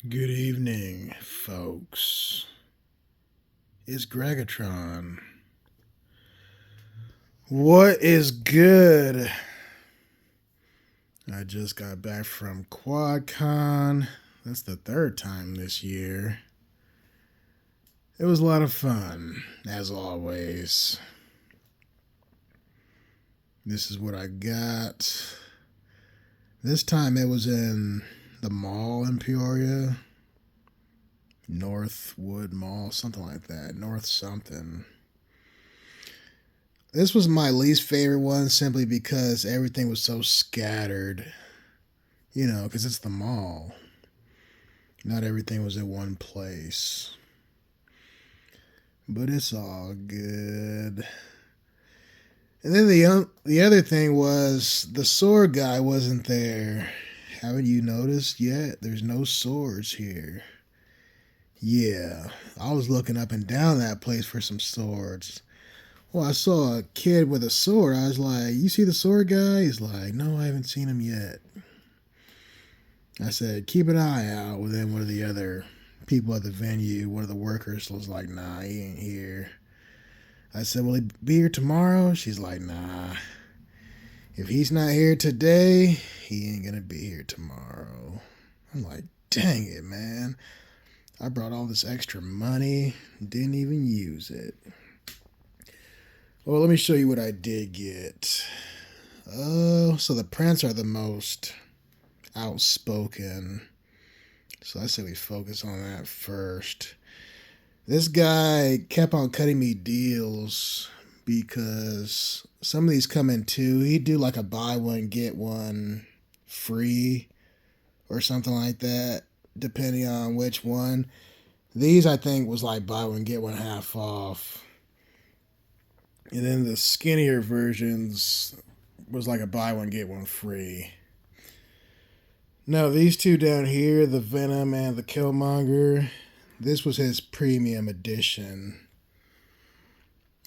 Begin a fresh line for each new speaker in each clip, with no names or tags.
Good evening, folks. It's Greggatron. What is good? I just got back from QuadCon. That's the third time this year. It was a lot of fun, as always. This is what I got. This time it was in the mall in Peoria. Northwood Mall, something like that. North something. This was my least favorite one simply because everything was so scattered. Because it's the mall. Not everything was in one place. But it's all good. And then the other thing was the sword guy wasn't there. Haven't you noticed yet? There's no swords here. Yeah, I was looking up and down that place for some swords. Well, I saw a kid with a sword. I was like, "You see the sword guy?" He's like, "No, I haven't seen him yet." I said, "Keep an eye out." Well, then one of the other people at the venue, one of the workers, was like, "Nah, he ain't here." I said, "Will he be here tomorrow?" She's like, "Nah. If he's not here today, he ain't gonna be here tomorrow." I'm like, "Dang it, man. I brought all this extra money, didn't even use it." Well, let me show you what I did get. Oh, so the prints are the most outspoken. So I say we focus on that first. This guy kept on cutting me deals because some of these come in two. He'd do like a buy one, get one free or something like that, depending on which one. These, I think, was like buy one, get one half off. And then the skinnier versions was like a buy one, get one free. Now, these two down here, the Venom and the Killmonger, this was his premium edition.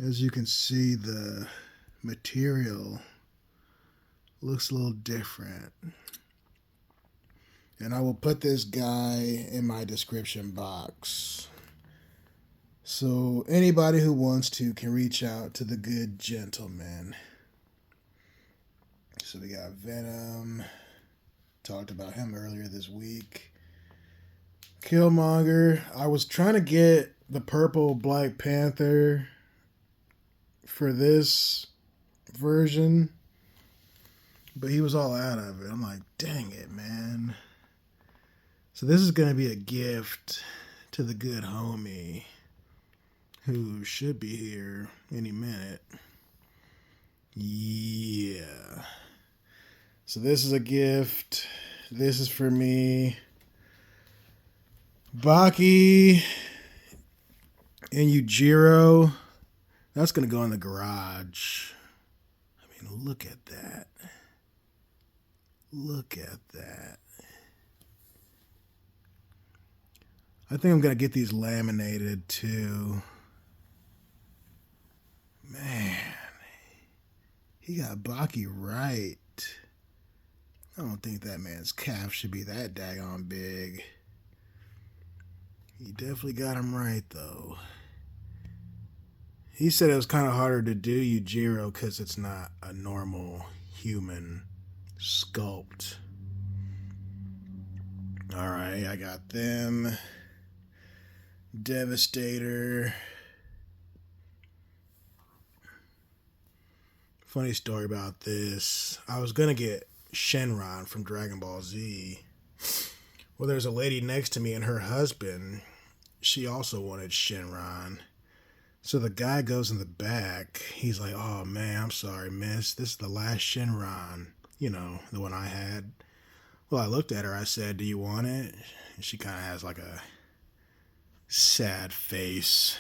As you can see, the material looks a little different. And I will put this guy in my description box. So anybody who wants to can reach out to the good gentleman. So we got Venom. Talked about him earlier this week. Killmonger. I was trying to get the purple Black Panther for this version, but he was all out of it. I'm like, dang it, man. So this is going to be a gift to the good homie who should be here any minute. Yeah. So this is a gift. This is for me. Baki and Yujiro. That's going to go in the garage. I mean, look at that. Look at that. I think I'm going to get these laminated too. Man, he got Baki right. I don't think that man's calf should be that daggone big. He definitely got him right, though. He said it was kind of harder to do Yujiro because it's not a normal human sculpt. Alright, I got them. Devastator. Funny story about this. I was going to get Shenron from Dragon Ball Z. Well, there's a lady next to me and her husband. She also wanted Shenron. So the guy goes in the back. He's like, "Oh, man, I'm sorry, miss. This is the last Shenron. The one I had." Well, I looked at her. I said, "Do you want it?" And she kind of has like a sad face.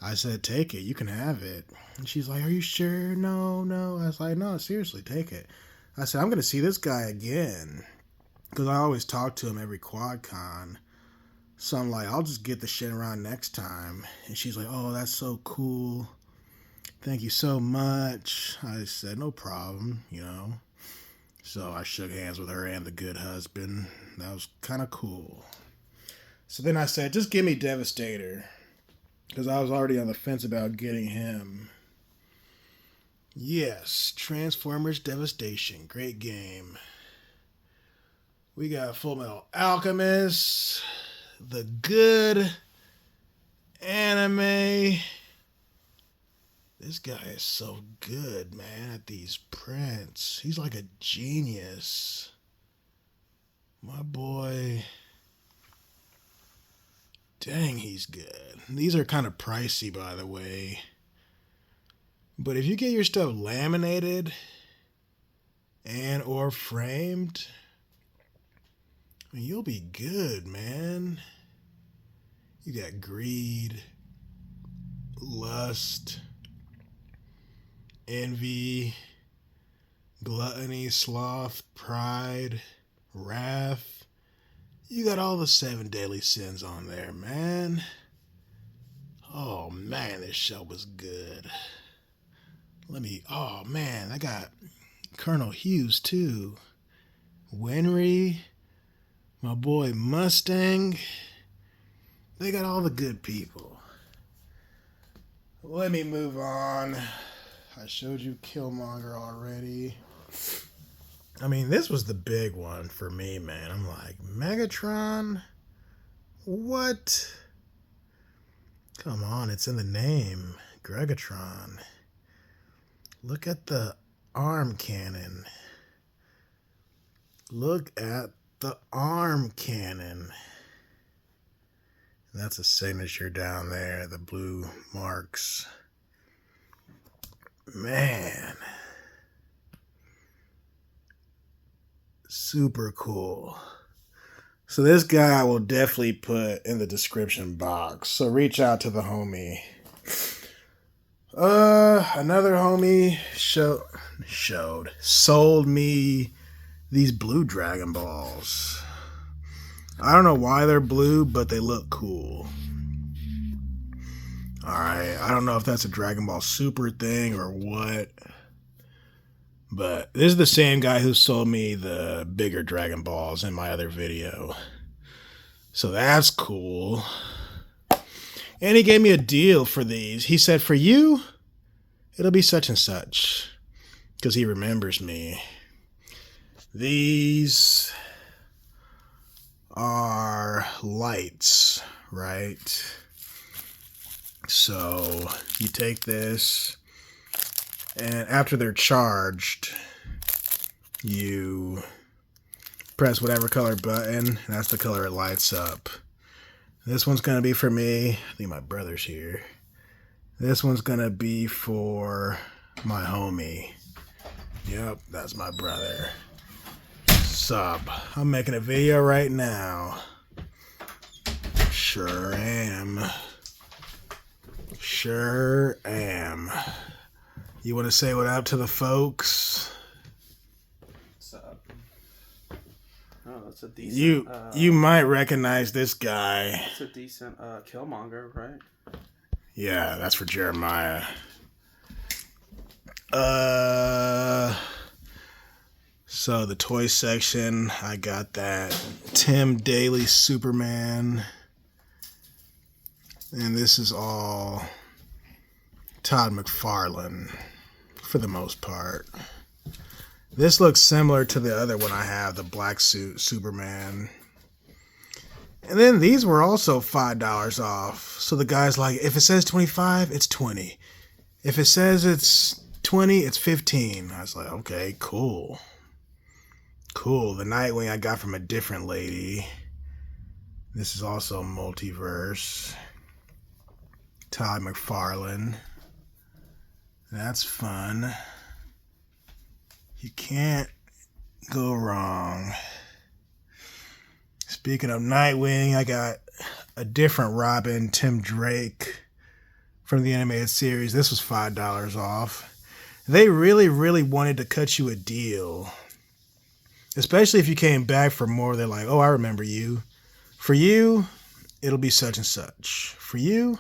I said, "Take it. You can have it." And she's like, "Are you sure?" No, no. I was like, "No, seriously, take it." I said, "I'm going to see this guy again." Because I always talk to him every QuadCon. So I'm like, "I'll just get the Shenron next time." And she's like, "Oh, that's so cool. Thank you so much." I said, "No problem. So I shook hands with her and the good husband. That was kind of cool. So then I said, just give me Devastator. Because I was already on the fence about getting him. Yes, Transformers Devastation. Great game. We got Full Metal Alchemist. The good anime. This guy is so good, man, at these prints. He's like a genius. My boy. Dang, he's good. These are kind of pricey, by the way. But if you get your stuff laminated and or framed, I mean, you'll be good, man. You got greed, lust, envy, gluttony, sloth, pride, wrath. You got all the 7 deadly sins on there, man. Oh, man, this show was good. Oh, man, I got Colonel Hughes, too. Winry, my boy Mustang. They got all the good people. Let me move on. I showed you Killmonger already. I mean, this was the big one for me, man. I'm like, Megatron? What? Come on, it's in the name. Greggatron. Look at the arm cannon. Look at the arm cannon. And that's a signature down there, the blue marks. Man. Super cool. So this guy I will definitely put in the description box. So reach out to the homie. Another homie sold me these blue Dragon Balls. I don't know why they're blue, but they look cool. Alright, I don't know if that's a Dragon Ball Super thing or what. But this is the same guy who sold me the bigger Dragon Balls in my other video. So that's cool. And he gave me a deal for these. He said, for you, it'll be such and such. Because he remembers me. These are lights, right? So you take this. And after they're charged, you press whatever color button. That's the color it lights up. This one's going to be for me. I think my brother's here. This one's going to be for my homie. Yep, that's my brother. Sub. I'm making a video right now. Sure am. Sure am. You want to say what up to the folks?
What's up? Oh, that's a decent...
You might recognize this guy.
It's a decent Killmonger, right?
Yeah, that's for Jeremiah. So the toy section, I got that Tim Daly Superman. And this is all Todd McFarlane. For the most part. This looks similar to the other one I have, the black suit Superman. And then these were also $5 off. So the guy's like, if it says 25, it's 20. If it says it's 20, it's 15. I was like, okay, cool. Cool. The Nightwing I got from a different lady. This is also multiverse. Todd McFarlane. That's fun. You can't go wrong. Speaking of Nightwing, I got a different Robin, Tim Drake, from the animated series. This was $5 off. They really, really wanted to cut you a deal. Especially if you came back for more. They're like, oh, I remember you. For you, it'll be such and such. For you,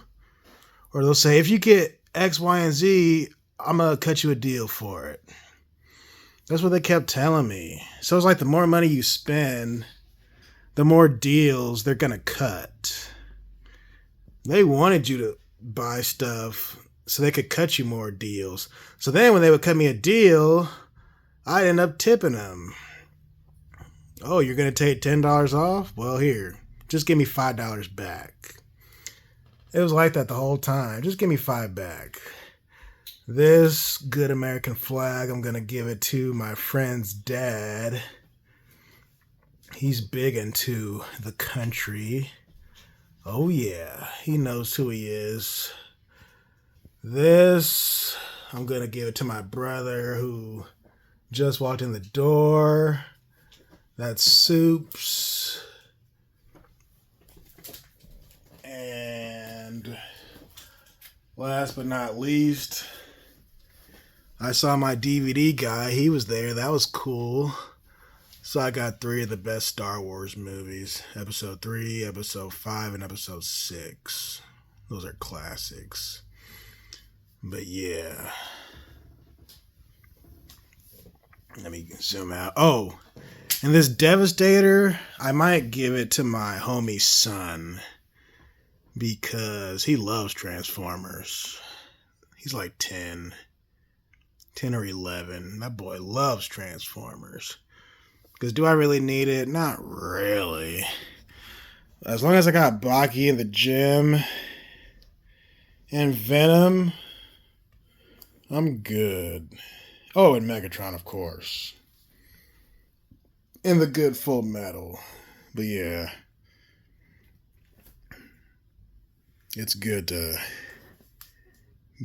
or they'll say, if you get X, Y, and Z, I'm going to cut you a deal for it. That's what they kept telling me. So it's like the more money you spend, the more deals they're going to cut. They wanted you to buy stuff so they could cut you more deals. So then when they would cut me a deal, I'd end up tipping them. Oh, you're going to take $10 off? Well, here, just give me $5 back. It was like that the whole time. Just give me $5 back. This good American flag, I'm going to give it to my friend's dad. He's big into the country. Oh yeah, he knows who he is. This, I'm going to give it to my brother who just walked in the door. That's Soups. And last but not least, I saw my DVD guy. He was there. That was cool. So I got 3 of the best Star Wars movies. Episode 3, Episode 5, and Episode 6. Those are classics. But yeah. Let me zoom out. Oh, and this Devastator, I might give it to my homie's son. Because he loves Transformers. He's like 10 or 11. That boy loves Transformers. Because do I really need it? Not really. As long as I got Baki in the gym and Venom, I'm good. Oh, and Megatron, of course. And the good Full Metal. But yeah. It's good to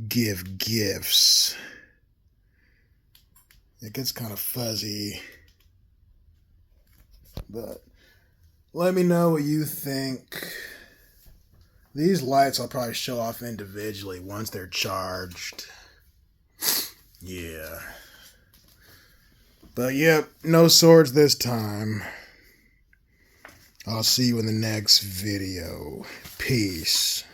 give gifts. It gets kind of fuzzy. But let me know what you think. These lights I'll probably show off individually once they're charged. Yeah. But yep, no swords this time. I'll see you in the next video. Peace.